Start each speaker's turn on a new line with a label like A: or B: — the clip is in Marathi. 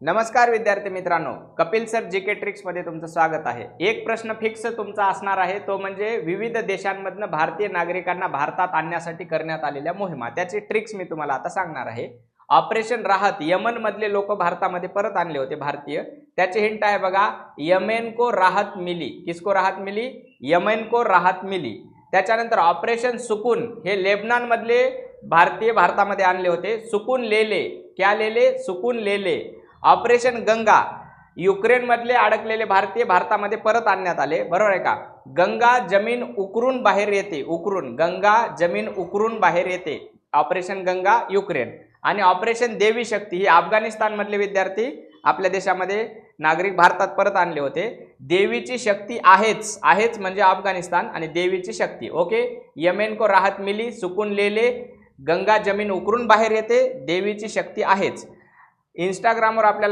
A: नमस्कार विद्यार्थी मित्रांनो, कपिल सर जीके ट्रिक्स मध्ये तुमचं स्वागत आहे। एक प्रश्न फिक्स तुमचा असणार आहे, तो म्हणजे विविध देशांमधून भारतीय नागरिकांना भारतात आणण्यासाठी करण्यात आलेल्या मोहिमा। त्याची ट्रिक्स मी तुम्हाला आता सांगणार आहे। ऑपरेशन राहत यमन मधले लोक भारतामध्ये परत आणले होते भारतीय, त्याची हिंट आहे बघा, यमेन को राहत मिली। किसको राहत मिली? यमेन को राहत मिली। त्याच्यानंतर ऑपरेशन सुकून हे लेबनान मधले भारतीय भारतामध्ये आणले होते। सुकून लेले, क्या लेले? सुकून लेले। ऑपरेशन गंगा, युक्रेन मधले अडकलेले भारतीय भारतामध्ये परत आणण्यात आले, बरोबर आहे का? गंगा जमीन उकरून बाहेर येते, उकरून, गंगा जमीन उकरून बाहेर येते, ऑपरेशन गंगा युक्रेन। आणि ऑपरेशन देवी शक्ती ही अफगाणिस्तान मधले विद्यार्थी आपल्या देशामध्ये नागरिक भारतात परत आणले होते। देवीची शक्ती आहेच, आहेच म्हणजे अफगाणिस्तान आणि देवीची शक्ती, ओके। यमेन को राहत मिली, सुकून लेले, गंगा जमीन उकरून बाहेर येते, देवीची शक्ती आहेच। इंस्टाग्रामवर आपल्याला